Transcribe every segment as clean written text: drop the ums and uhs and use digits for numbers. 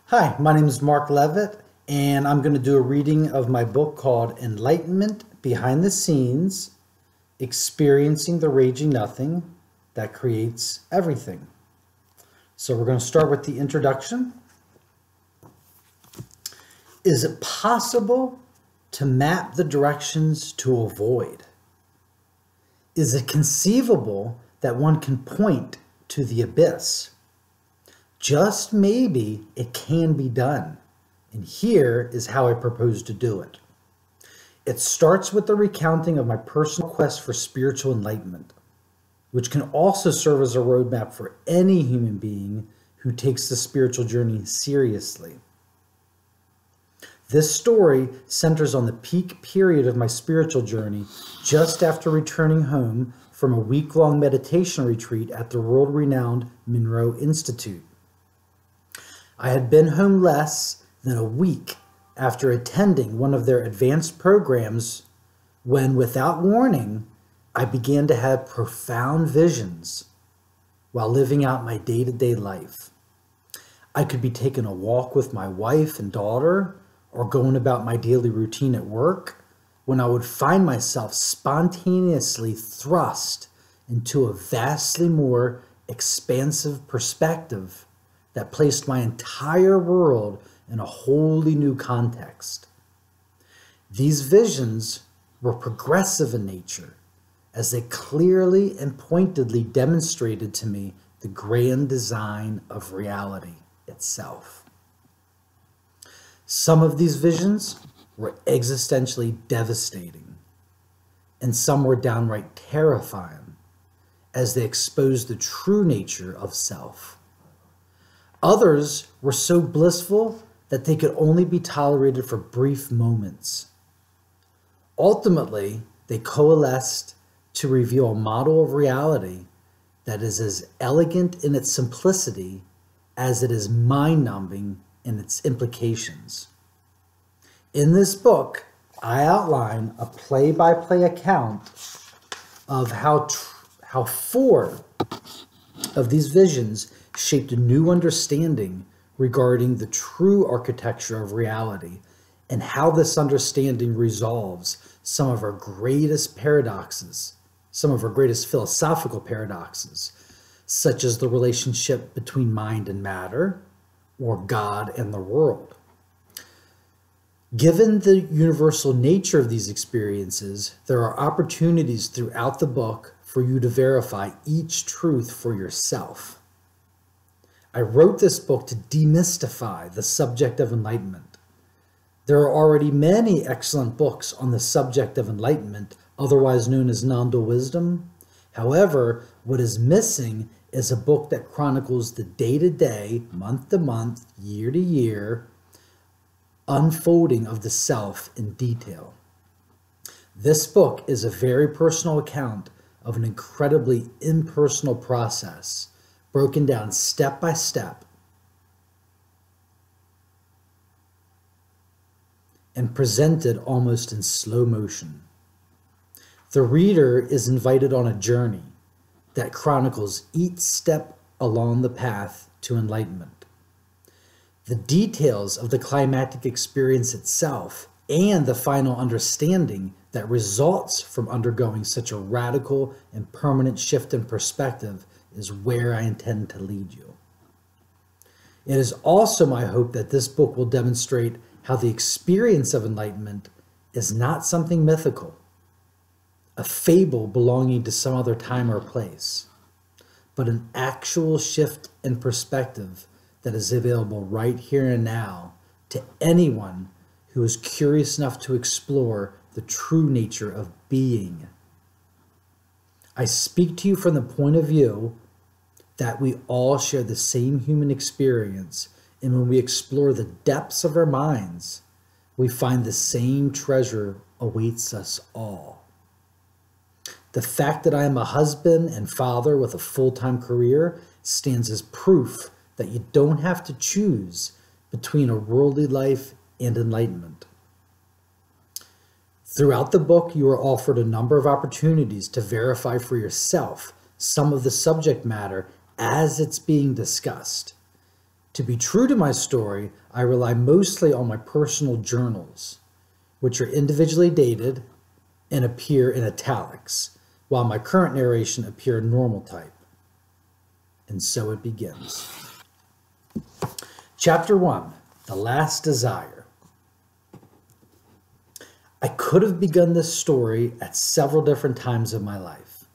Hi, my name is Mark Levitt, and I'm going to do a reading of my book called Enlightenment Behind the Scenes, Experiencing the Raging Nothing That Creates Everything. So we're going to start with the introduction. Is it possible to map the directions to avoid? Is it conceivable that one can point to the abyss? Just maybe it can be done, and here is how I propose to do it. It starts with the recounting of my personal quest for spiritual enlightenment, which can also serve as a roadmap for any human being who takes the spiritual journey seriously. This story centers on the peak period of my spiritual journey just after returning home from a week-long meditation retreat at the world-renowned Monroe Institute. I had been home less than a week after attending one of their advanced programs when, without warning, I began to have profound visions while living out my day-to-day life. I could be taking a walk with my wife and daughter or going about my daily routine at work when I would find myself spontaneously thrust into a vastly more expansive perspective that placed my entire world in a wholly new context. These visions were progressive in nature, as they clearly and pointedly demonstrated to me the grand design of reality itself. Some of these visions were existentially devastating, and some were downright terrifying, as they exposed the true nature of self. Others were so blissful that they could only be tolerated for brief moments. Ultimately, they coalesced to reveal a model of reality that is as elegant in its simplicity as it is mind-numbing in its implications. In this book, I outline a play-by-play account of how four of these visions shaped a new understanding regarding the true architecture of reality and how this understanding resolves some of our greatest paradoxes, some of our greatest philosophical paradoxes, such as the relationship between mind and matter, or God and the world. Given the universal nature of these experiences, there are opportunities throughout the book for you to verify each truth for yourself. I wrote this book to demystify the subject of enlightenment. There are already many excellent books on the subject of enlightenment, otherwise known as non-dual wisdom. However, what is missing is a book that chronicles the day-to-day, month-to-month, year-to-year unfolding of the self in detail. This book is a very personal account of an incredibly impersonal process, broken down step by step and presented almost in slow motion. The reader is invited on a journey that chronicles each step along the path to enlightenment. The details of the climactic experience itself and the final understanding that results from undergoing such a radical and permanent shift in perspective is where I intend to lead you. It is also my hope that this book will demonstrate how the experience of enlightenment is not something mythical, a fable belonging to some other time or place, but an actual shift in perspective that is available right here and now to anyone who is curious enough to explore the true nature of being. I speak to you from the point of view that we all share the same human experience, and when we explore the depths of our minds, we find the same treasure awaits us all. The fact that I am a husband and father with a full-time career stands as proof that you don't have to choose between a worldly life and enlightenment. Throughout the book, you are offered a number of opportunities to verify for yourself some of the subject matter as it's being discussed. To be true to my story, I rely mostly on my personal journals, which are individually dated and appear in italics, while my current narration appear in normal type. And so it begins. Chapter 1, The Last Desire. I could have begun this story at several different times of my life,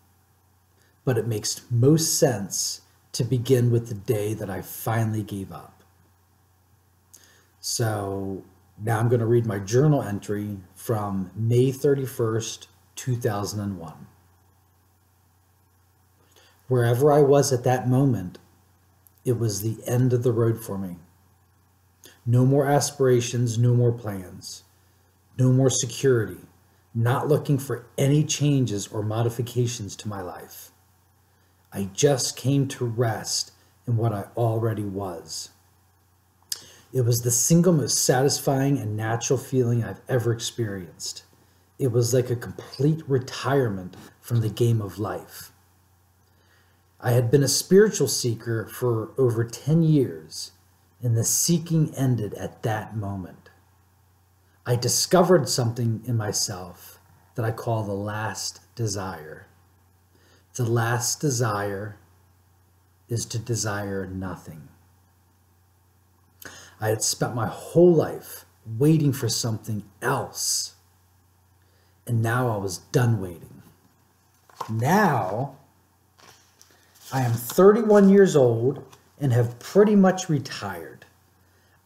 but it makes most sense to begin with the day that I finally gave up. So now I'm going to read my journal entry from May 31st, 2001. Wherever I was at that moment, it was the end of the road for me. No more aspirations, no more plans, no more security, not looking for any changes or modifications to my life. I just came to rest in what I already was. It was the single most satisfying and natural feeling I've ever experienced. It was like a complete retirement from the game of life. I had been a spiritual seeker for over 10 years, and the seeking ended at that moment. I discovered something in myself that I call the last desire. The last desire is to desire nothing. I had spent my whole life waiting for something else, and now I was done waiting. Now, I am 31 years old and have pretty much retired.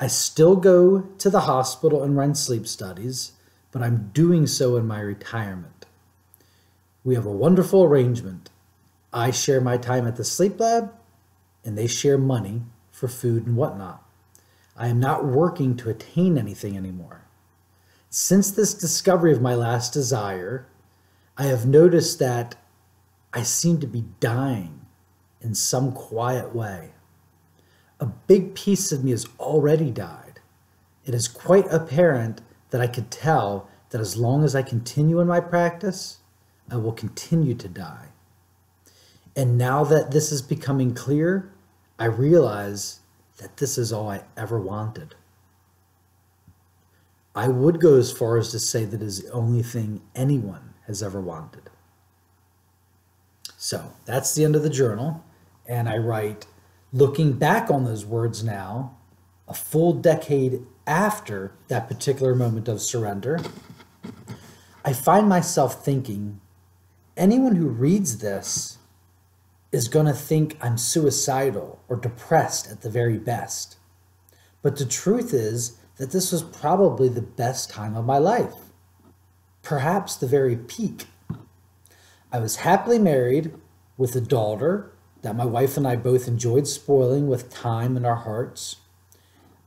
I still go to the hospital and run sleep studies, but I'm doing so in my retirement. We have a wonderful arrangement. I share my time at the sleep lab, and they share money for food and whatnot. I am not working to attain anything anymore. Since this discovery of my last desire, I have noticed that I seem to be dying in some quiet way. A big piece of me has already died. It is quite apparent that I could tell that as long as I continue in my practice, I will continue to die. And now that this is becoming clear, I realize that this is all I ever wanted. I would go as far as to say that it is the only thing anyone has ever wanted. So that's the end of the journal. And I write, looking back on those words now, a full decade after that particular moment of surrender, I find myself thinking, anyone who reads this is going to think I'm suicidal or depressed at the very best. But the truth is that this was probably the best time of my life, perhaps the very peak. I was happily married with a daughter that my wife and I both enjoyed spoiling with time in our hearts.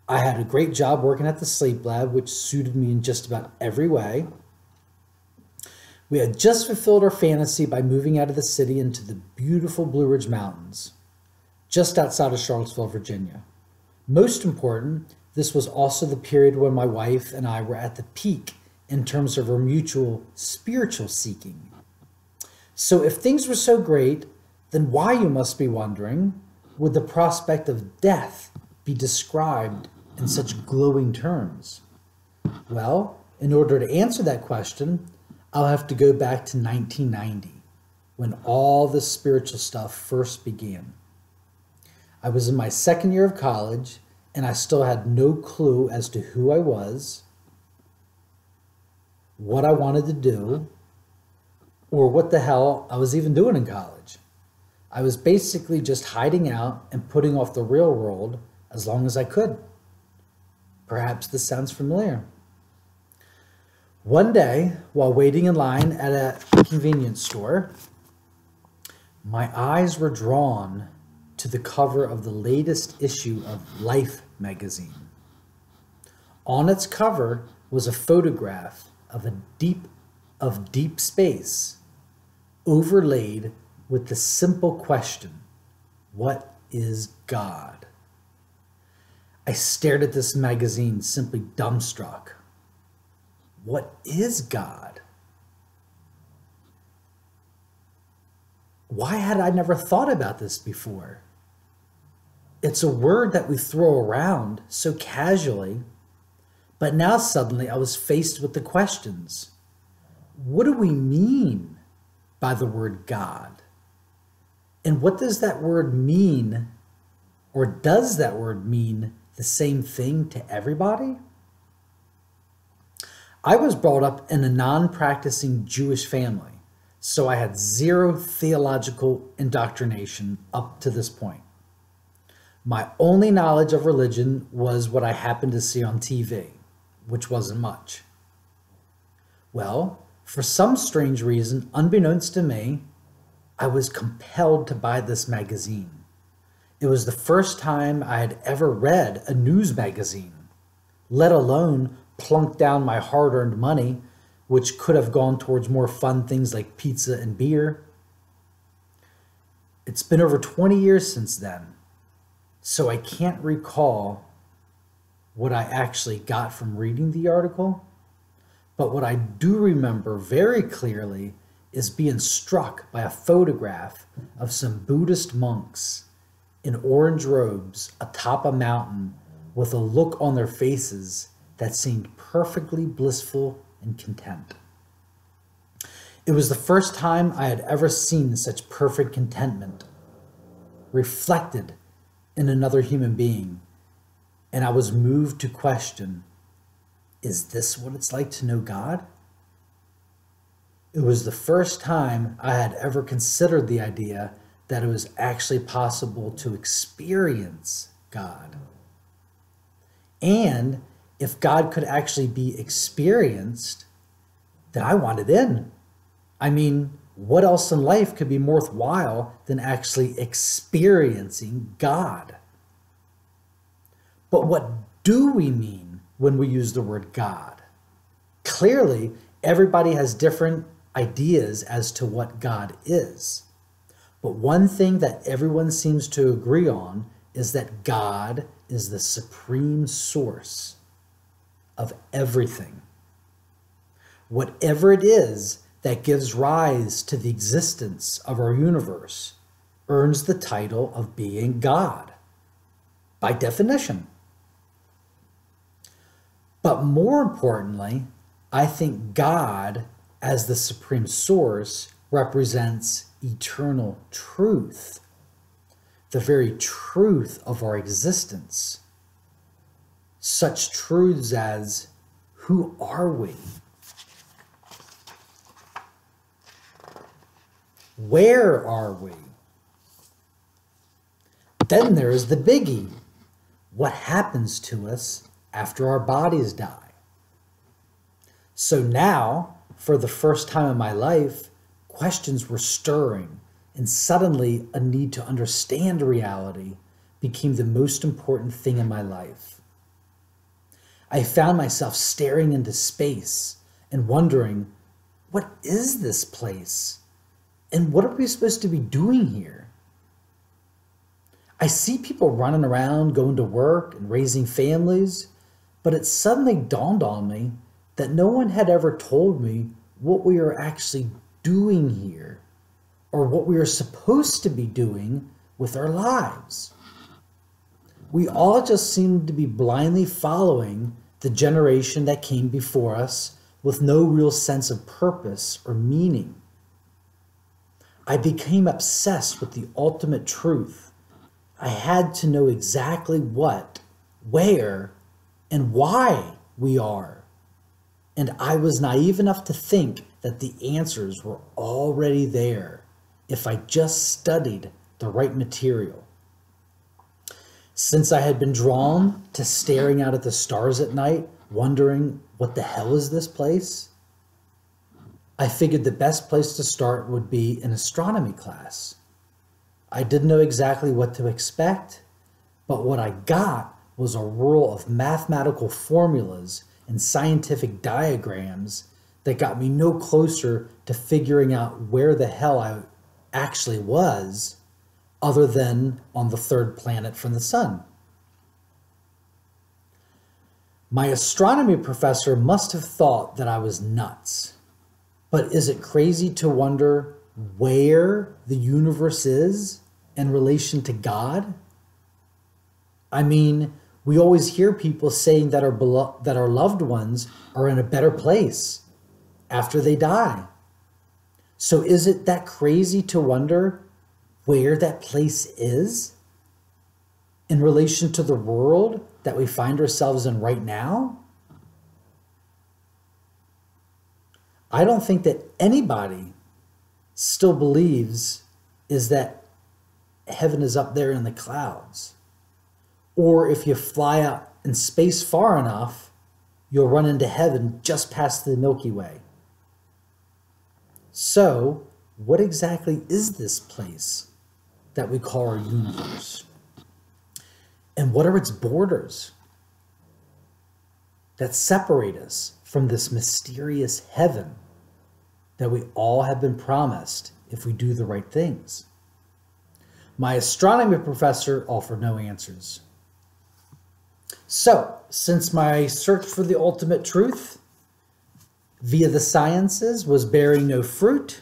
I had a great job working at the sleep lab, which suited me in just about every way. We had just fulfilled our fantasy by moving out of the city into the beautiful Blue Ridge Mountains, just outside of Charlottesville, Virginia. Most important, this was also the period when my wife and I were at the peak in terms of our mutual spiritual seeking. So if things were so great, then why, you must be wondering, would the prospect of death be described in such glowing terms? Well, in order to answer that question, I'll have to go back to 1990, when all this spiritual stuff first began. I was in my second year of college, and I still had no clue as to who I was, what I wanted to do, or what the hell I was even doing in college. I was basically just hiding out and putting off the real world as long as I could. Perhaps this sounds familiar. One day, while waiting in line at a convenience store, my eyes were drawn to the cover of the latest issue of Life magazine. On its cover was a photograph of deep space, overlaid with the simple question, what is God? I stared at this magazine, simply dumbstruck. What is God? Why had I never thought about this before? It's a word that we throw around so casually, but now suddenly I was faced with the questions. What do we mean by the word God? And what does that word mean, or does that word mean the same thing to everybody? I was brought up in a non-practicing Jewish family, so I had zero theological indoctrination up to this point. My only knowledge of religion was what I happened to see on TV, which wasn't much. Well, for some strange reason, unbeknownst to me, I was compelled to buy this magazine. It was the first time I had ever read a news magazine, let alone plunk down my hard-earned money, which could have gone towards more fun things like pizza and beer. It's been over 20 years since then, so I can't recall what I actually got from reading the article, but what I do remember very clearly is being struck by a photograph of some Buddhist monks in orange robes atop a mountain with a look on their faces that seemed perfectly blissful and content. It was the first time I had ever seen such perfect contentment reflected in another human being, and I was moved to question, is this what it's like to know God? It was the first time I had ever considered the idea that it was actually possible to experience God. And if God could actually be experienced, then I wanted in. I mean, what else in life could be more worthwhile than actually experiencing God? But what do we mean when we use the word God? Clearly, everybody has different ideas as to what God is. But one thing that everyone seems to agree on is that God is the supreme source of everything. Whatever it is that gives rise to the existence of our universe earns the title of being God, by definition. But more importantly, I think God, as the supreme source, represents eternal truth, the very truth of our existence. Such truths as, who are we? Where are we? Then there is the biggie. What happens to us after our bodies die? So now, for the first time in my life, questions were stirring, and suddenly a need to understand reality became the most important thing in my life. I found myself staring into space and wondering, what is this place? And what are we supposed to be doing here? I see people running around, going to work and raising families, but it suddenly dawned on me that no one had ever told me what we are actually doing here, or what we are supposed to be doing with our lives. We all just seem to be blindly following the generation that came before us with no real sense of purpose or meaning. I became obsessed with the ultimate truth. I had to know exactly what, where, and why we are. And I was naive enough to think that the answers were already there if I just studied the right material. Since I had been drawn to staring out at the stars at night, wondering what the hell is this place, I figured the best place to start would be an astronomy class. I didn't know exactly what to expect, but what I got was a whirl of mathematical formulas and scientific diagrams that got me no closer to figuring out where the hell I actually was, other than on the third planet from the sun. My astronomy professor must have thought that I was nuts. But is it crazy to wonder where the universe is in relation to God? I mean, we always hear people saying that that our loved ones are in a better place after they die. So is it that crazy to wonder where that place is in relation to the world that we find ourselves in right now? I don't think that anybody still believes is that heaven is up there in the clouds. Or if you fly out in space far enough, you'll run into heaven just past the Milky Way. So, what exactly is this place that we call our universe? And what are its borders that separate us from this mysterious heaven that we all have been promised if we do the right things? My astronomy professor offered no answers. So, since my search for the ultimate truth via the sciences was bearing no fruit,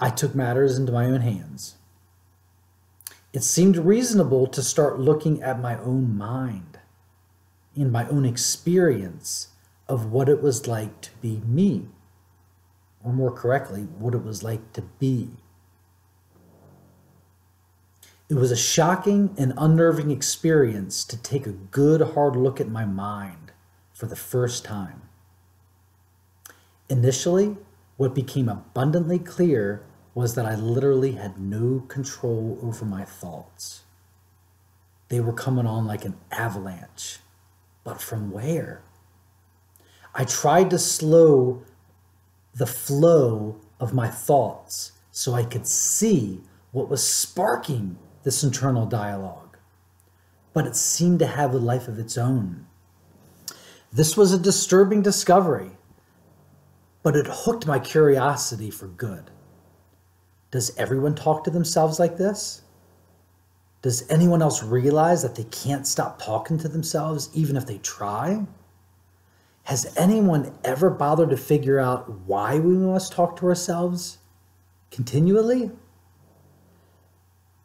I took matters into my own hands. It seemed reasonable to start looking at my own mind and my own experience of what it was like to be me, or more correctly, what it was like to be. It was a shocking and unnerving experience to take a good hard look at my mind for the first time. Initially, what became abundantly clear was that I literally had no control over my thoughts. They were coming on like an avalanche. But from where? I tried to slow the flow of my thoughts so I could see what was sparking this internal dialogue. But it seemed to have a life of its own. This was a disturbing discovery, but it hooked my curiosity for good. Does everyone talk to themselves like this? Does anyone else realize that they can't stop talking to themselves even if they try? Has anyone ever bothered to figure out why we must talk to ourselves continually?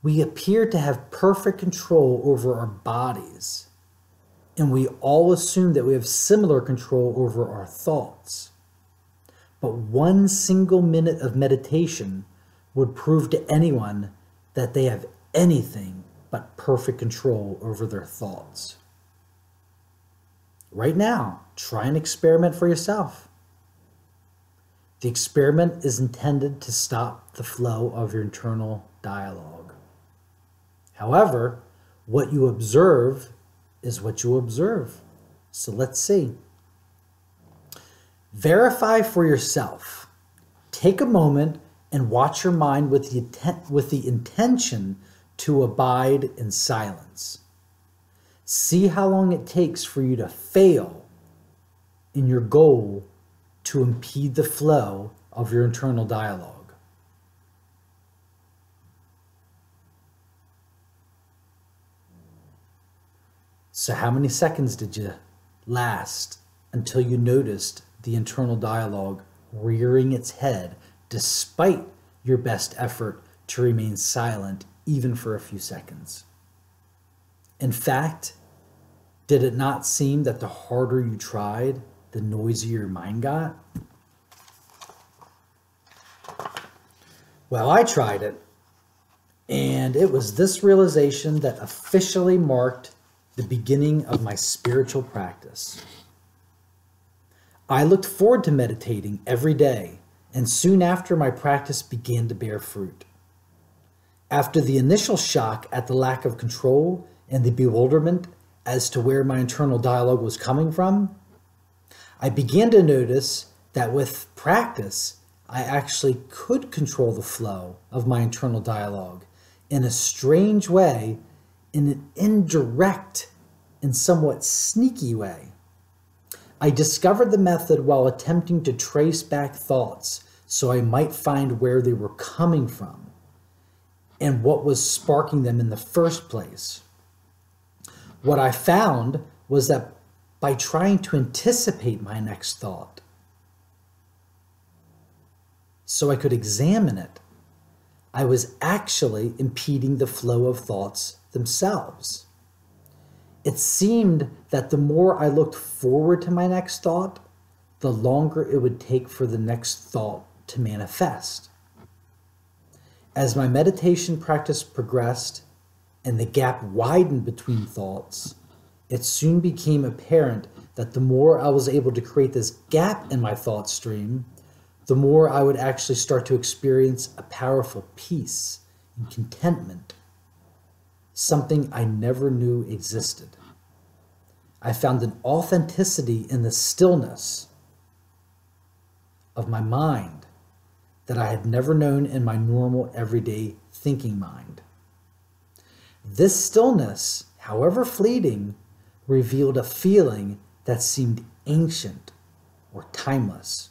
We appear to have perfect control over our bodies, and we all assume that we have similar control over our thoughts. But one single minute of meditation would prove to anyone that they have anything but perfect control over their thoughts. Right now, try an experiment for yourself. The experiment is intended to stop the flow of your internal dialogue. However, what you observe is what you observe. So let's see. Verify for yourself. Take a moment and watch your mind with the intention to abide in silence. See how long it takes for you to fail in your goal to impede the flow of your internal dialogue. So how many seconds did you last until you noticed the internal dialogue rearing its head despite your best effort to remain silent even for a few seconds? In fact, did it not seem that the harder you tried, the noisier your mind got? Well, I tried it, and it was this realization that officially marked the beginning of my spiritual practice. I looked forward to meditating every day, and soon after my practice began to bear fruit. After the initial shock at the lack of control and the bewilderment as to where my internal dialogue was coming from, I began to notice that with practice, I actually could control the flow of my internal dialogue in a strange way, in an indirect and somewhat sneaky way. I discovered the method while attempting to trace back thoughts so I might find where they were coming from and what was sparking them in the first place. What I found was that by trying to anticipate my next thought so I could examine it, I was actually impeding the flow of thoughts themselves. It seemed that the more I looked forward to my next thought, the longer it would take for the next thought to manifest. As my meditation practice progressed and the gap widened between thoughts, it soon became apparent that the more I was able to create this gap in my thought stream, the more I would actually start to experience a powerful peace and contentment, something I never knew existed. I found an authenticity in the stillness of my mind that I had never known in my normal, everyday thinking mind. This stillness, however fleeting, revealed a feeling that seemed ancient or timeless.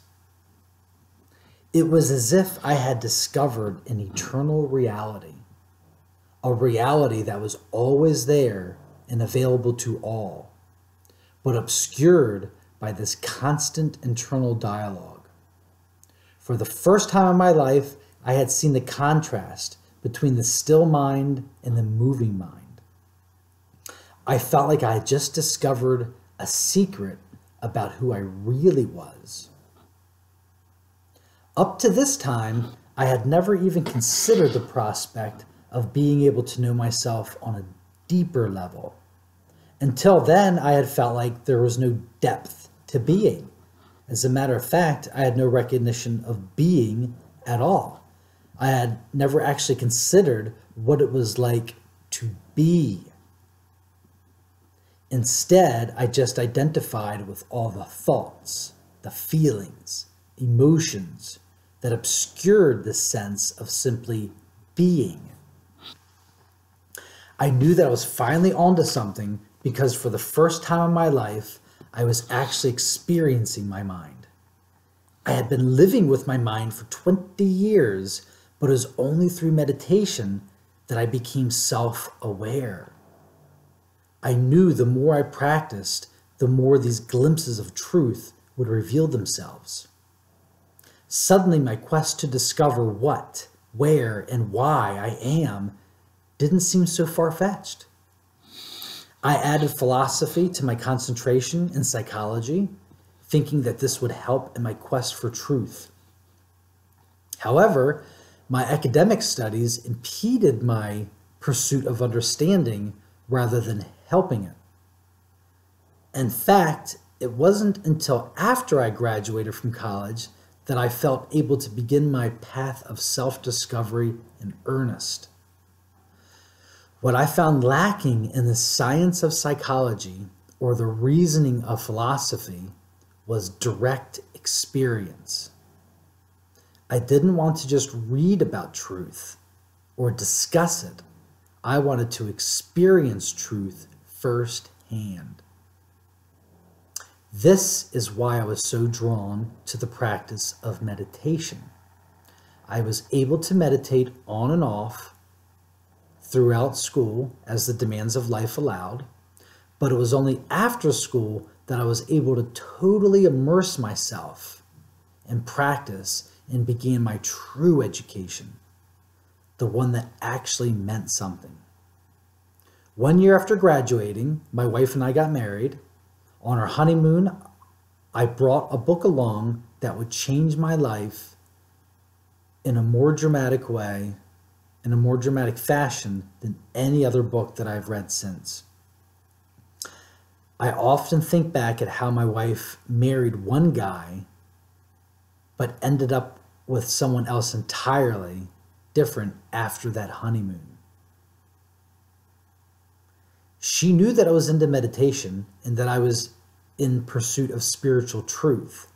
It was as if I had discovered an eternal reality, a reality that was always there and available to all, but obscured by this constant internal dialogue. For the first time in my life, I had seen the contrast between the still mind and the moving mind. I felt like I had just discovered a secret about who I really was. Up to this time, I had never even considered the prospect of being able to know myself on a deeper level. Until then, I had felt like there was no depth to being. As a matter of fact, I had no recognition of being at all. I had never actually considered what it was like to be. Instead, I just identified with all the thoughts, the feelings, emotions that obscured the sense of simply being. I knew that I was finally onto something because for the first time in my life, I was actually experiencing my mind. I had been living with my mind for 20 years, but it was only through meditation that I became self-aware. I knew the more I practiced, the more these glimpses of truth would reveal themselves. Suddenly, my quest to discover what, where, and why I am didn't seem so far-fetched. I added philosophy to my concentration in psychology, thinking that this would help in my quest for truth. However, my academic studies impeded my pursuit of understanding rather than helping it. In fact, it wasn't until after I graduated from college that I felt able to begin my path of self-discovery in earnest. What I found lacking in the science of psychology or the reasoning of philosophy was direct experience. I didn't want to just read about truth or discuss it. I wanted to experience truth firsthand. This is why I was so drawn to the practice of meditation. I was able to meditate on and off throughout school as the demands of life allowed, but it was only after school that I was able to totally immerse myself in practice and began my true education, the one that actually meant something. 1 year after graduating, my wife and I got married. On our honeymoon, I brought a book along that would change my life in a more dramatic way, in a more dramatic fashion than any other book that I've read since. I often think back at how my wife married one guy, but ended up with someone else entirely different after that honeymoon. She knew that I was into meditation and that I was in pursuit of spiritual truth.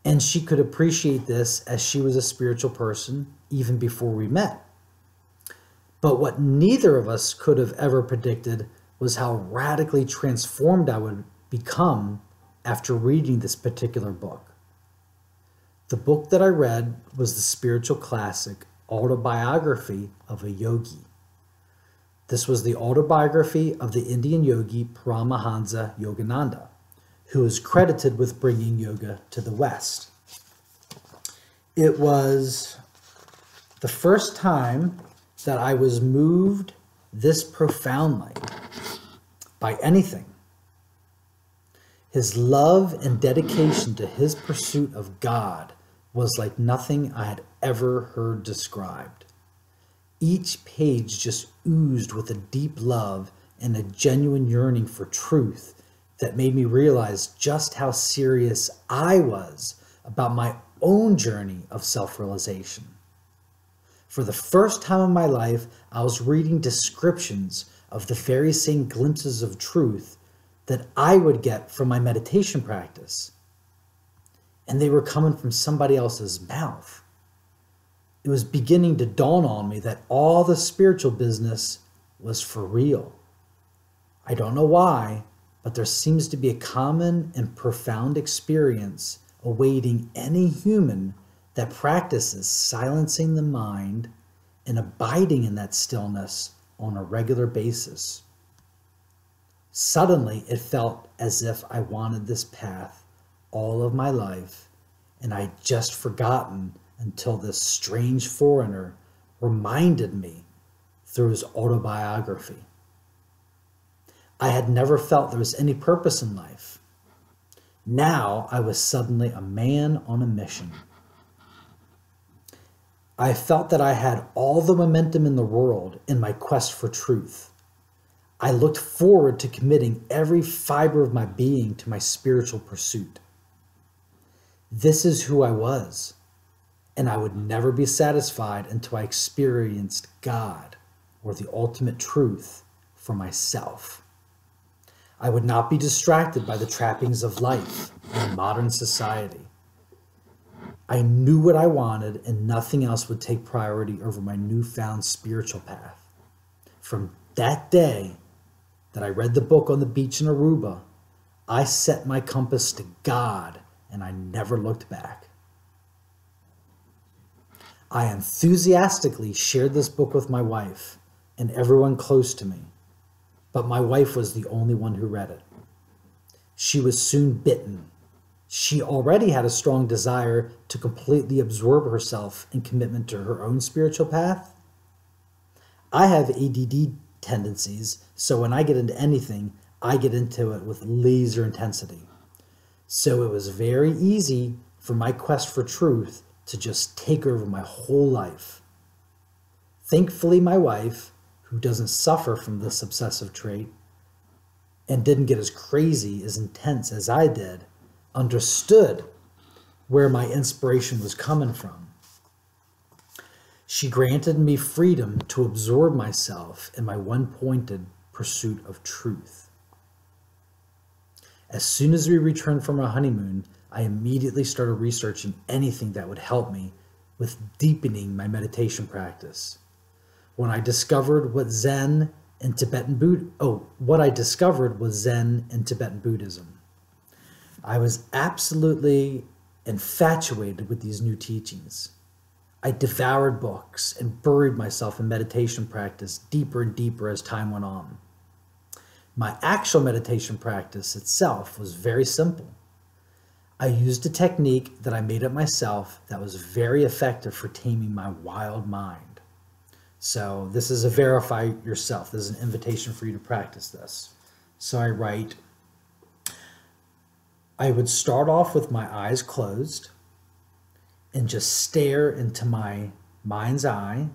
And she could appreciate this as she was a spiritual person even before we met. But what neither of us could have ever predicted was how radically transformed I would become after reading this particular book. The book that I read was the spiritual classic Autobiography of a Yogi. This was the autobiography of the Indian yogi Paramahansa Yogananda, who is credited with bringing yoga to the West. It was the first time that I was moved this profoundly by anything. His love and dedication to his pursuit of God was like nothing I had ever heard described. Each page just oozed with a deep love and a genuine yearning for truth that made me realize just how serious I was about my own journey of self-realization. For the first time in my life, I was reading descriptions of the very same glimpses of truth that I would get from my meditation practice. And they were coming from somebody else's mouth. It was beginning to dawn on me that all the spiritual business was for real. I don't know why, but there seems to be a common and profound experience awaiting any human that practices silencing the mind and abiding in that stillness on a regular basis. Suddenly, it felt as if I wanted this path all of my life, and I'd just forgotten until this strange foreigner reminded me through his autobiography. I had never felt there was any purpose in life. Now I was suddenly a man on a mission. I felt that I had all the momentum in the world in my quest for truth. I looked forward to committing every fiber of my being to my spiritual pursuit. This is who I was, and I would never be satisfied until I experienced God, or the ultimate truth, for myself. I would not be distracted by the trappings of life in modern society. I knew what I wanted, and nothing else would take priority over my newfound spiritual path. From that day that I read the book on the beach in Aruba, I set my compass to God, and I never looked back. I enthusiastically shared this book with my wife and everyone close to me, but my wife was the only one who read it. She was soon bitten. She already had a strong desire to completely absorb herself in commitment to her own spiritual path. I have ADD tendencies, so when I get into anything, I get into it with laser intensity. So it was very easy for my quest for truth to just take over my whole life. Thankfully, my wife, who doesn't suffer from this obsessive trait and didn't get as crazy, as intense as I did, understood where my inspiration was coming from. She granted me freedom to absorb myself in my one-pointed pursuit of truth. As soon as we returned from our honeymoon, I immediately started researching anything that would help me with deepening my meditation practice. When I discovered what Zen and Tibetan Buddhism. I was absolutely infatuated with these new teachings. I devoured books and buried myself in meditation practice deeper and deeper as time went on. My actual meditation practice itself was very simple. I used a technique that I made up myself that was very effective for taming my wild mind. So this is a verify yourself. This is an invitation for you to practice this. So I write, I would start off with my eyes closed and just stare into my mind's eye.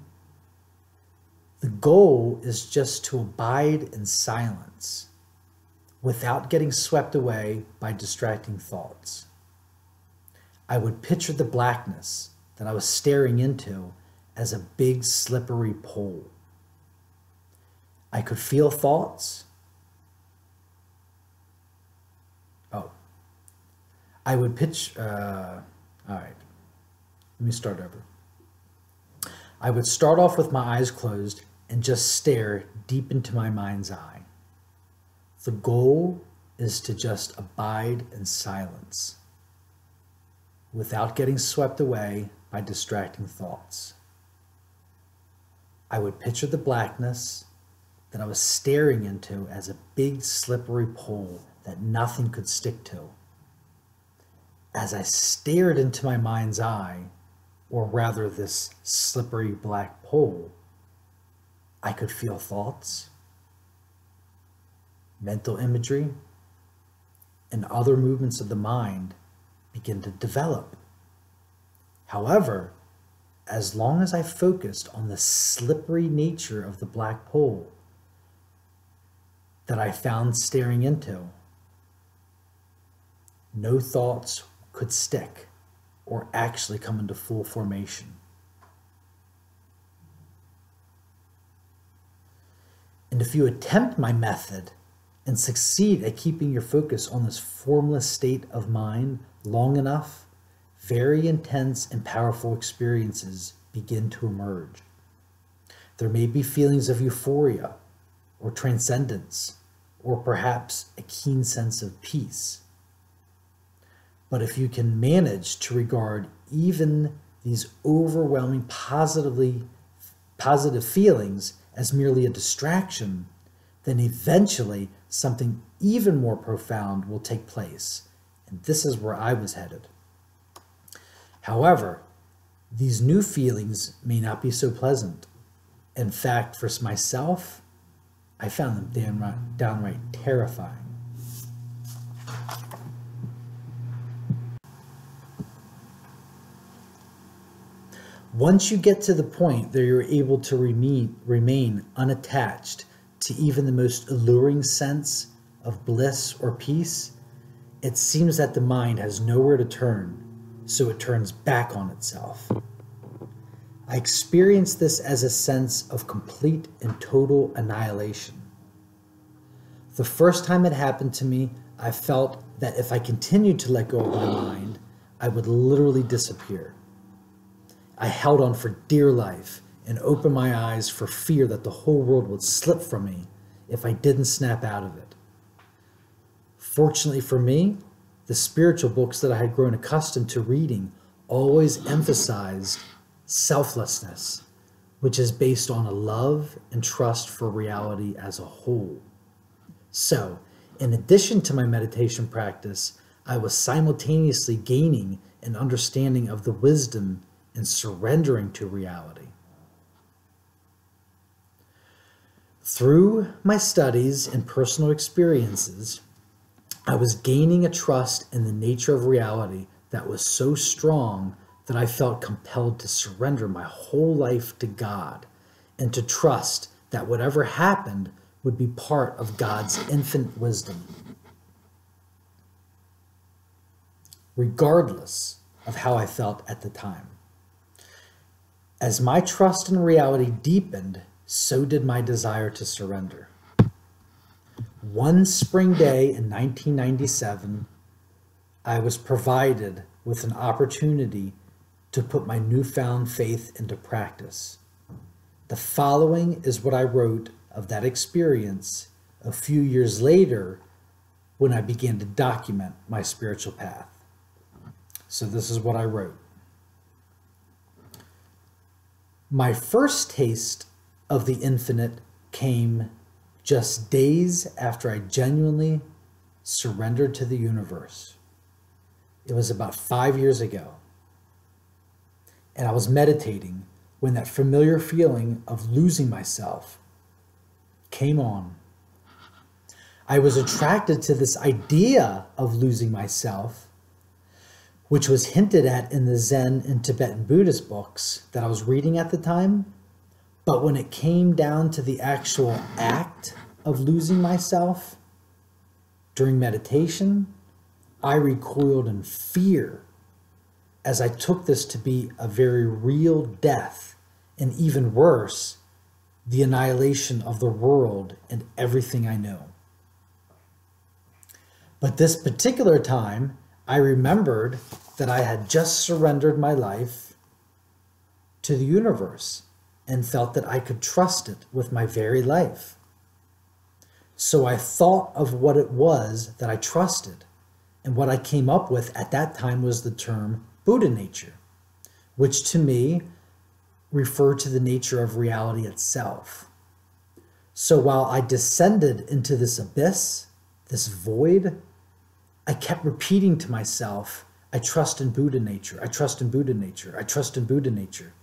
The goal is just to abide in silence without getting swept away by distracting thoughts. I would picture the blackness that I was staring into as a big slippery pole. I could feel thoughts. I would all right, let me start over. I would start off with my eyes closed and just stare deep into my mind's eye. The goal is to just abide in silence without getting swept away by distracting thoughts. I would picture the blackness that I was staring into as a big slippery pole that nothing could stick to. As I stared into my mind's eye, or rather this slippery black pole, I could feel thoughts. mental imagery, and other movements of the mind begin to develop. However, as long as I focused on the slippery nature of the black hole that I found staring into, no thoughts could stick or actually come into full formation. And if you attempt my method and succeed at keeping your focus on this formless state of mind long enough, very intense and powerful experiences begin to emerge. There may be feelings of euphoria or transcendence, or perhaps a keen sense of peace. But if you can manage to regard even these overwhelming positive feelings as merely a distraction, then eventually something even more profound will take place. And this is where I was headed. However, these new feelings may not be so pleasant. In fact, for myself, I found them downright terrifying. Once you get to the point that you're able to remain unattached to even the most alluring sense of bliss or peace, it seems that the mind has nowhere to turn, so it turns back on itself. I experienced this as a sense of complete and total annihilation. The first time it happened to me, I felt that if I continued to let go of my mind, I would literally disappear. I held on for dear life and opened my eyes for fear that the whole world would slip from me if I didn't snap out of it. Fortunately for me, the spiritual books that I had grown accustomed to reading always emphasized selflessness, which is based on a love and trust for reality as a whole. So, in addition to my meditation practice, I was simultaneously gaining an understanding of the wisdom and surrendering to reality. Through my studies and personal experiences, I was gaining a trust in the nature of reality that was so strong that I felt compelled to surrender my whole life to God and to trust that whatever happened would be part of God's infinite wisdom, regardless of how I felt at the time. As my trust in reality deepened, so did my desire to surrender. One spring day in 1997, I was provided with an opportunity to put my newfound faith into practice. The following is what I wrote of that experience a few years later when I began to document my spiritual path. So this is what I wrote. My first taste of the infinite came just days after I genuinely surrendered to the universe. It was about 5 years ago. And I was meditating when that familiar feeling of losing myself came on. I was attracted to this idea of losing myself, which was hinted at in the Zen and Tibetan Buddhist books that I was reading at the time. But when it came down to the actual act of losing myself during meditation, I recoiled in fear as I took this to be a very real death, and even worse, the annihilation of the world and everything I know. But this particular time, I remembered that I had just surrendered my life to the universe and felt that I could trust it with my very life. So I thought of what it was that I trusted, and what I came up with at that time was the term Buddha nature, which to me referred to the nature of reality itself. So while I descended into this abyss, this void, I kept repeating to myself, I trust in Buddha nature, I trust in Buddha nature, I trust in Buddha nature.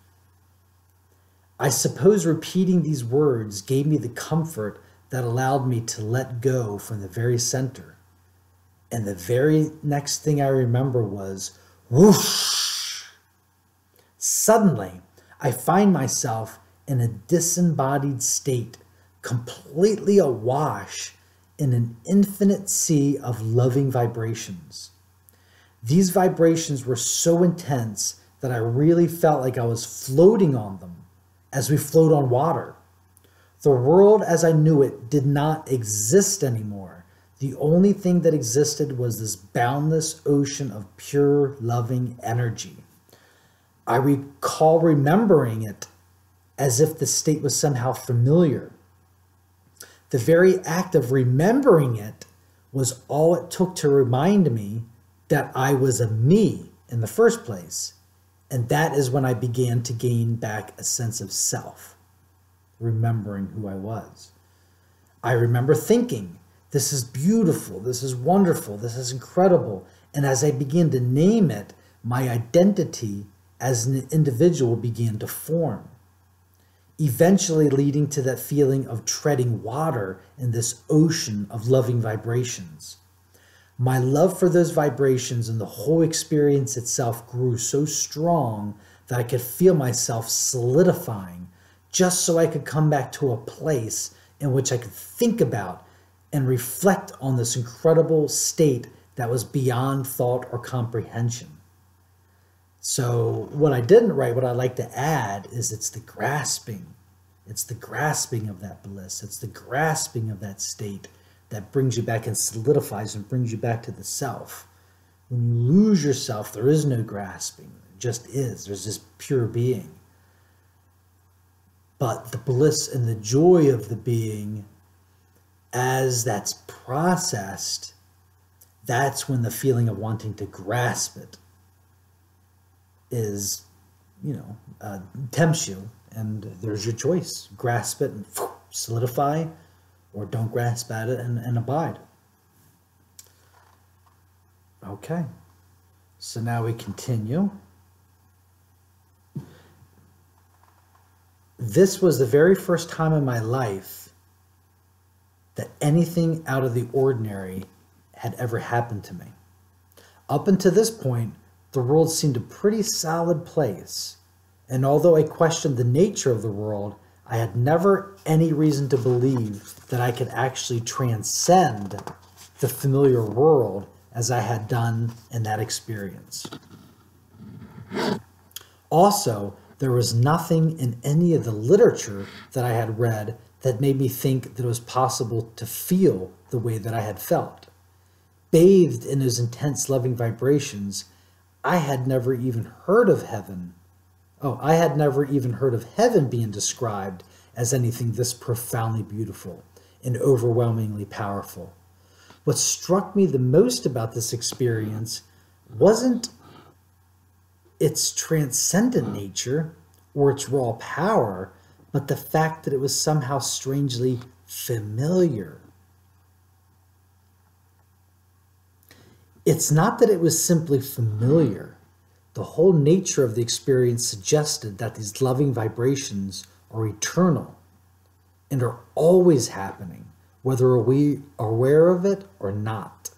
I suppose repeating these words gave me the comfort that allowed me to let go from the very center. And the very next thing I remember was whoosh. Suddenly, I find myself in a disembodied state, completely awash in an infinite sea of loving vibrations. These vibrations were so intense that I really felt like I was floating on them as we float on water. The world as I knew it did not exist anymore. The only thing that existed was this boundless ocean of pure, loving energy. I recall remembering it as if the state was somehow familiar. The very act of remembering it was all it took to remind me that I was a me in the first place. And that is when I began to gain back a sense of self, remembering who I was. I remember thinking, this is beautiful, this is wonderful, this is incredible. And as I began to name it, my identity as an individual began to form, eventually leading to that feeling of treading water in this ocean of loving vibrations. My love for those vibrations and the whole experience itself grew so strong that I could feel myself solidifying, just so I could come back to a place in which I could think about and reflect on this incredible state that was beyond thought or comprehension. So what I didn't write, what I'd like to add is it's the grasping. It's the grasping of that bliss. It's the grasping of that state that brings you back and solidifies and brings you back to the self. When you lose yourself, there is no grasping. It just is. There's this pure being. But the bliss and the joy of the being, as that's processed, that's when the feeling of wanting to grasp it is, tempts you. And there's your choice. Grasp it and solidify, or don't grasp at it and abide. Okay, so now we continue. This was the very first time in my life that anything out of the ordinary had ever happened to me. Up until this point, the world seemed a pretty solid place. And although I questioned the nature of the world, I had never any reason to believe that I could actually transcend the familiar world as I had done in that experience. Also, there was nothing in any of the literature that I had read that made me think that it was possible to feel the way that I had felt. Bathed in those intense loving vibrations, I had never even heard of heaven. I had never even heard of heaven being described as anything this profoundly beautiful and overwhelmingly powerful. What struck me the most about this experience wasn't its transcendent nature or its raw power, but the fact that it was somehow strangely familiar. It's not that it was simply familiar. The whole nature of the experience suggested that these loving vibrations are eternal and are always happening, whether we are aware of it or not.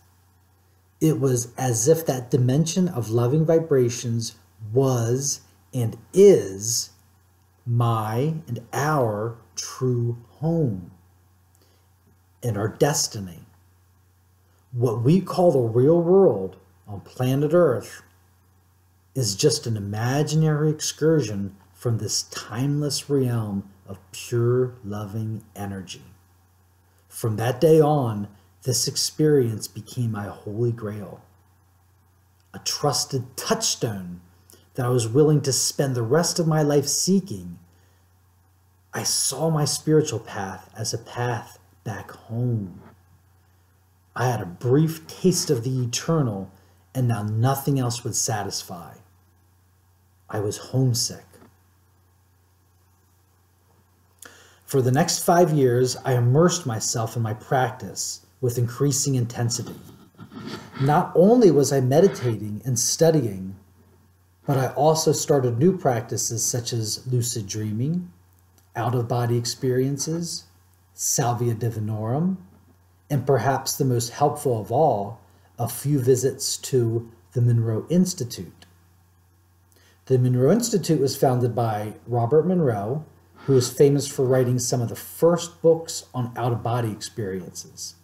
It was as if that dimension of loving vibrations was and is my and our true home and our destiny. What we call the real world on planet Earth is just an imaginary excursion from this timeless realm of pure loving energy. From that day on, this experience became my holy grail, a trusted touchstone that I was willing to spend the rest of my life seeking. I saw my spiritual path as a path back home. I had a brief taste of the eternal, and now nothing else would satisfy. I was homesick. For the next 5 years, I immersed myself in my practice with increasing intensity. Not only was I meditating and studying, but I also started new practices such as lucid dreaming, out-of-body experiences, Salvia Divinorum, and perhaps the most helpful of all, a few visits to the Monroe Institute. The Monroe Institute was founded by Robert Monroe, who is famous for writing some of the first books on out-of-body experiences.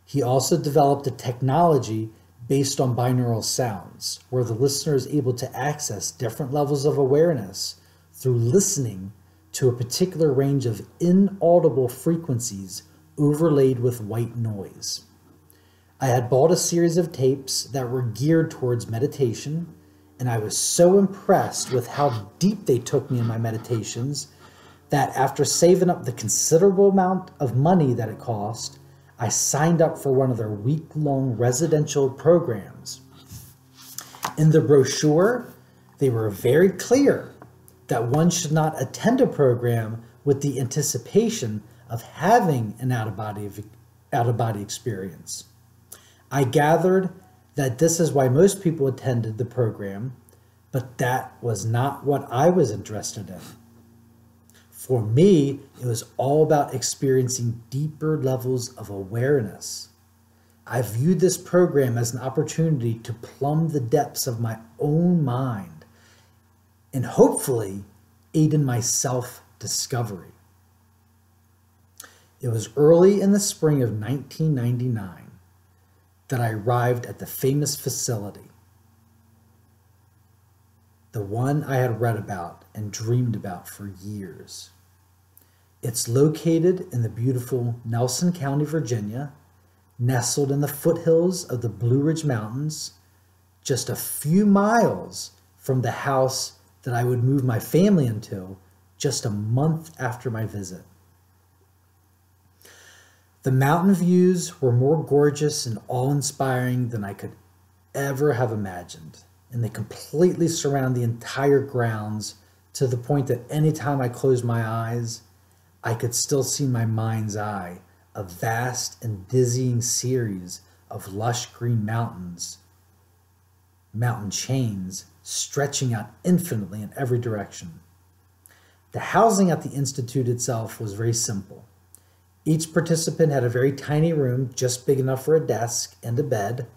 He also developed a technology based on binaural sounds, where the listener is able to access different levels of awareness through listening to a particular range of inaudible frequencies overlaid with white noise. I had bought a series of tapes that were geared towards meditation, and I was so impressed with how deep they took me in my meditations that after saving up the considerable amount of money that it cost, I signed up for one of their week-long residential programs. In the brochure, they were very clear that one should not attend a program with the anticipation of having an out-of-body experience. I gathered that this is why most people attended the program, but that was not what I was interested in. For me, it was all about experiencing deeper levels of awareness. I viewed this program as an opportunity to plumb the depths of my own mind and hopefully aid in my self-discovery. It was early in the spring of 1999 that I arrived at the famous facility, the one I had read about and dreamed about for years. It's located in the beautiful Nelson County, Virginia, nestled in the foothills of the Blue Ridge Mountains, just a few miles from the house that I would move my family into just a month after my visit. The mountain views were more gorgeous and awe-inspiring than I could ever have imagined, and they completely surround the entire grounds to the point that anytime I closed my eyes, I could still see in my mind's eye a vast and dizzying series of lush green mountains, mountain chains stretching out infinitely in every direction. The housing at the Institute itself was very simple. Each participant had a very tiny room, just big enough for a desk and a bed,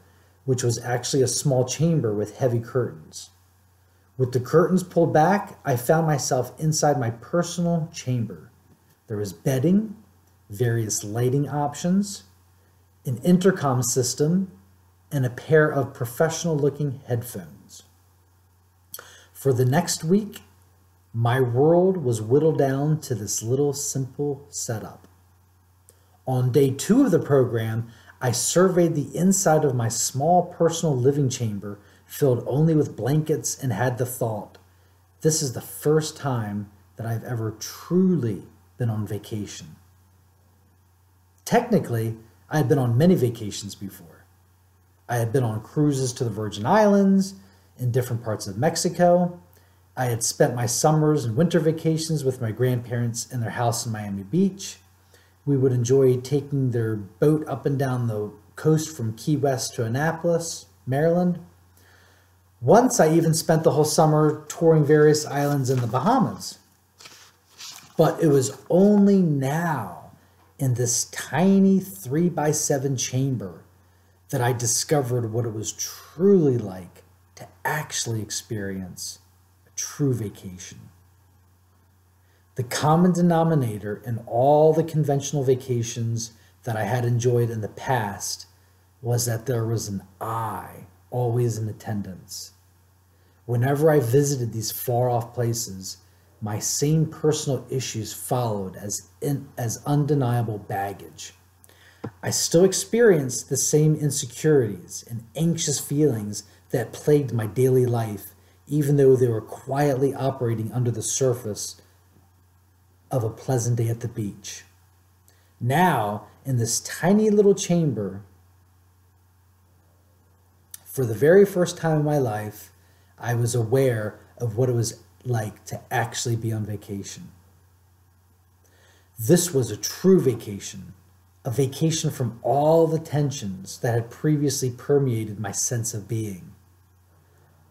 which was actually a small chamber with heavy curtains. With the curtains pulled back, I found myself inside my personal chamber. There was bedding, various lighting options, an intercom system, and a pair of professional-looking headphones. For the next week, my world was whittled down to this little simple setup. On day 2 of the program, I surveyed the inside of my small personal living chamber filled only with blankets and had the thought, this is the first time that I've ever truly been on vacation. Technically, I had been on many vacations before. I had been on cruises to the Virgin Islands, in different parts of Mexico. I had spent my summers and winter vacations with my grandparents in their house in Miami Beach. We would enjoy taking their boat up and down the coast from Key West to Annapolis, Maryland. Once I even spent the whole summer touring various islands in the Bahamas. But it was only now, in this tiny 3x7 chamber, that I discovered what it was truly like to actually experience a true vacation. The common denominator in all the conventional vacations that I had enjoyed in the past was that there was an I always in attendance. Whenever I visited these far-off places, my same personal issues followed as undeniable baggage. I still experienced the same insecurities and anxious feelings that plagued my daily life, even though they were quietly operating under the surface of a pleasant day at the beach. Now, in this tiny little chamber, for the very first time in my life, I was aware of what it was like to actually be on vacation. This was a true vacation, a vacation from all the tensions that had previously permeated my sense of being,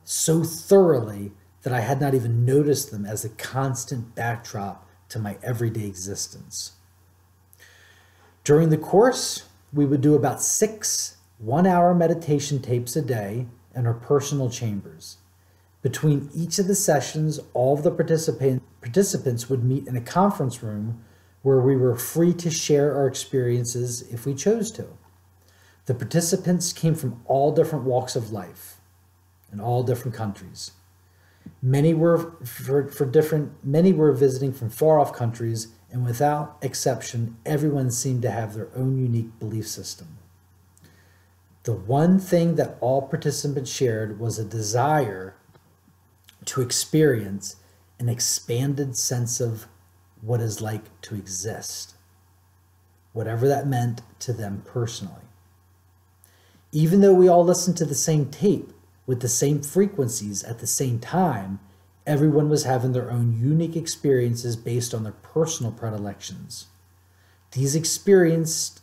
so thoroughly that I had not even noticed them as a constant backdrop to my everyday existence. During the course, we would do about 6 one-hour meditation tapes a day in our personal chambers. Between each of the sessions, all of the participants would meet in a conference room where we were free to share our experiences if we chose to. The participants came from all different walks of life in all different countries. Many were visiting from far-off countries, and without exception, everyone seemed to have their own unique belief system. The one thing that all participants shared was a desire to experience an expanded sense of what it's like to exist, whatever that meant to them personally. Even though we all listened to the same tape with the same frequencies at the same time, everyone was having their own unique experiences based on their personal predilections. These experiences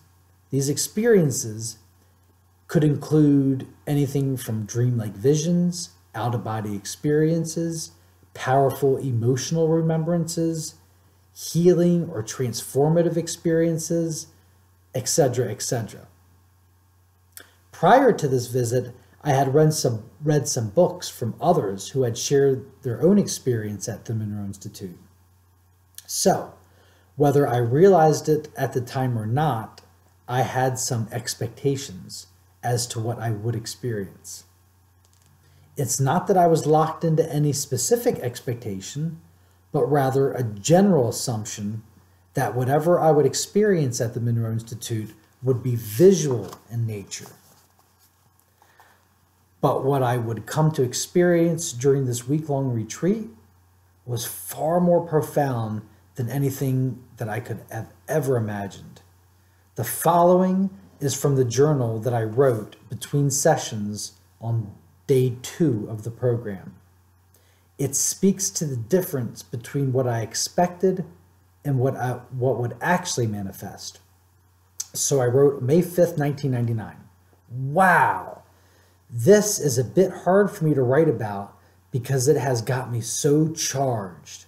could include anything from dreamlike visions, out-of-body experiences, powerful emotional remembrances, healing or transformative experiences, etc., etc. Prior to this visit, I had read some books from others who had shared their own experience at the Monroe Institute. So, whether I realized it at the time or not, I had some expectations as to what I would experience. It's not that I was locked into any specific expectation, but rather a general assumption that whatever I would experience at the Monroe Institute would be visual in nature. But what I would come to experience during this week-long retreat was far more profound than anything that I could have ever imagined. The following is from the journal that I wrote between sessions on day 2 of the program. It speaks to the difference between what I expected and what would actually manifest. So I wrote May 5th, 1999. Wow! This is a bit hard for me to write about because it has got me so charged.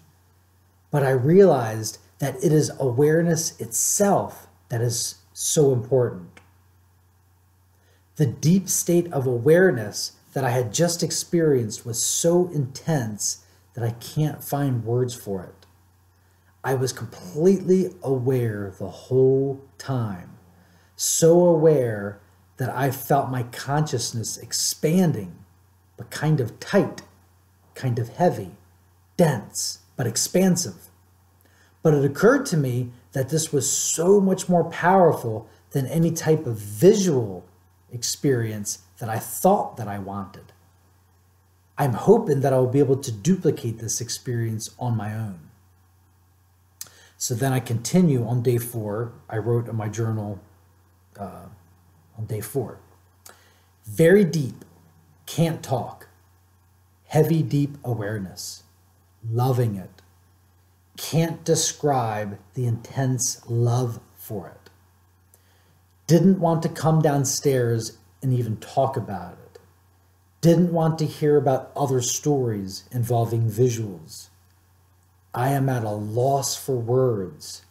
But I realized that it is awareness itself that is so important. The deep state of awareness that I had just experienced was so intense that I can't find words for it. I was completely aware the whole time, so aware that I felt my consciousness expanding, but kind of tight, kind of heavy, dense, but expansive. But it occurred to me that this was so much more powerful than any type of visual experience that I thought that I wanted. I'm hoping that I will be able to duplicate this experience on my own. So then I continue on day 4. I wrote in my journal on day 4. Very deep, can't talk. Heavy, deep awareness. Loving it. Can't describe the intense love for it. Didn't want to come downstairs and even talk about it. Didn't want to hear about other stories involving visuals. I am at a loss for words.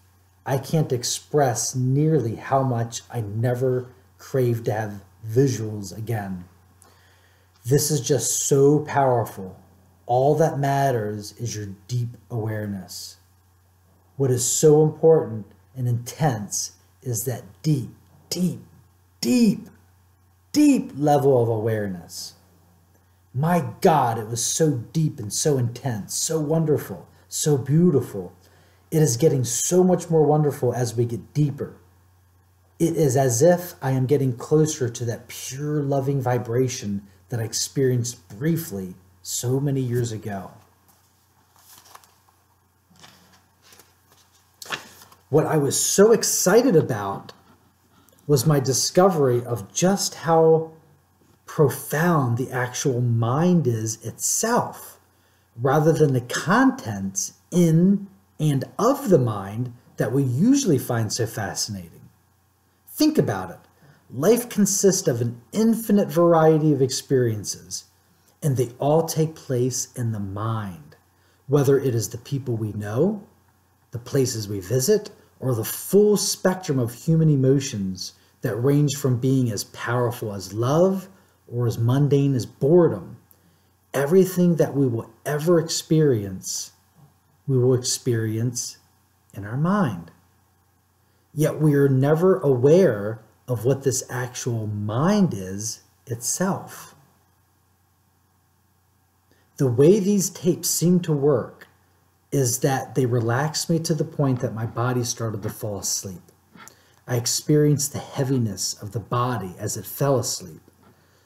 I can't express nearly how much I never craved to have visuals again. This is just so powerful. All that matters is your deep awareness. What is so important and intense is that deep, deep, deep, deep level of awareness. My God, it was so deep and so intense, so wonderful, so beautiful. It is getting so much more wonderful as we get deeper. It is as if I am getting closer to that pure loving vibration that I experienced briefly so many years ago. What I was so excited about was my discovery of just how profound the actual mind is itself, rather than the contents in and of the mind that we usually find so fascinating. Think about it. Life consists of an infinite variety of experiences, and they all take place in the mind, whether it is the people we know, the places we visit, or the full spectrum of human emotions that range from being as powerful as love or as mundane as boredom. Everything that we will ever experience, we will experience in our mind. Yet we are never aware of what this actual mind is itself. The way these tapes seem to work is that they relaxed me to the point that my body started to fall asleep. I experienced the heaviness of the body as it fell asleep.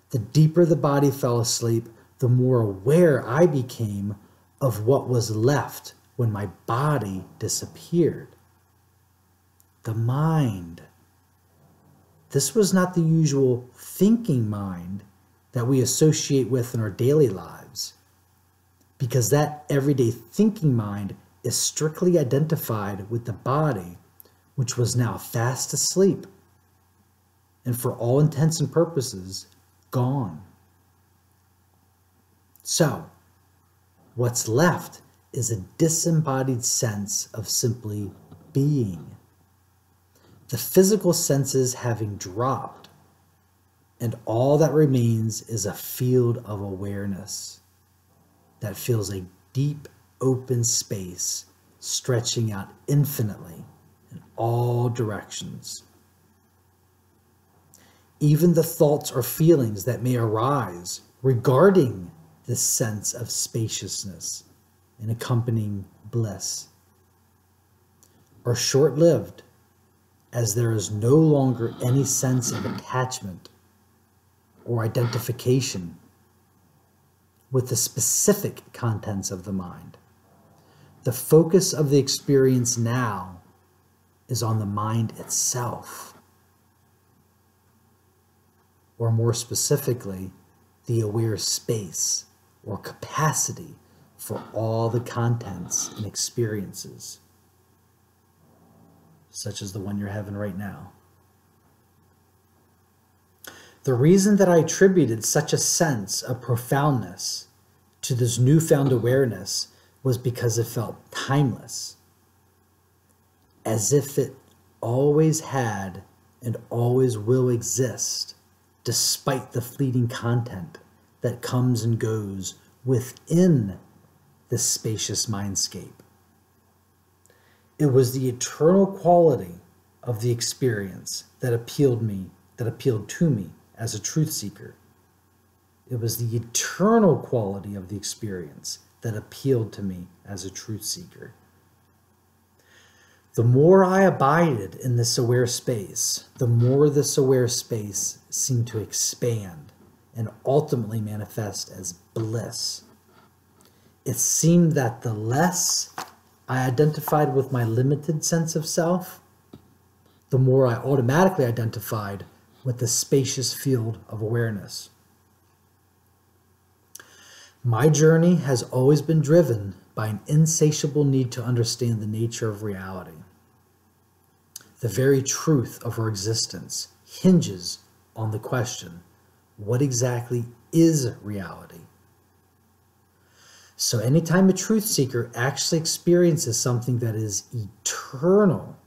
The deeper the body fell asleep, the more aware I became of what was left when my body disappeared. The mind. This was not the usual thinking mind that we associate with in our daily lives, because that everyday thinking mind is strictly identified with the body, which was now fast asleep, and for all intents and purposes, gone. So, what's left is a disembodied sense of simply being. The physical senses having dropped, and all that remains is a field of awareness that fills a deep, open space stretching out infinitely in all directions. Even the thoughts or feelings that may arise regarding this sense of spaciousness and accompanying bliss are short-lived, as there is no longer any sense of attachment or identification with the specific contents of the mind. The focus of the experience now is on the mind itself, or more specifically, the aware space or capacity for all the contents and experiences, such as the one you're having right now. The reason that I attributed such a sense of profoundness to this newfound awareness was because it felt timeless, as if it always had and always will exist, despite the fleeting content that comes and goes within this spacious mindscape. It was the eternal quality of the experience that appealed to me as a truth seeker. It was the eternal quality of the experience that appealed to me as a truth seeker. The more I abided in this aware space, the more this aware space seemed to expand and ultimately manifest as bliss. It seemed that the less I identified with my limited sense of self, the more I automatically identified with the spacious field of awareness. My journey has always been driven by an insatiable need to understand the nature of reality. The very truth of our existence hinges on the question, what exactly is reality? So anytime a truth seeker actually experiences something that is eternal,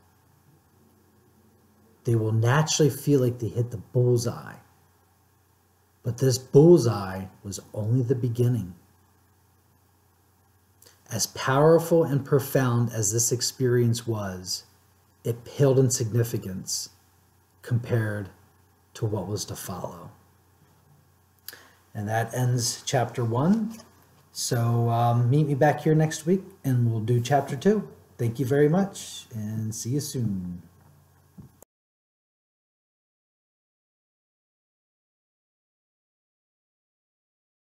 they will naturally feel like they hit the bullseye. But this bullseye was only the beginning. As powerful and profound as this experience was, it paled in significance compared to what was to follow. And that ends chapter 1. So meet me back here next week and we'll do chapter 2. Thank you very much and see you soon.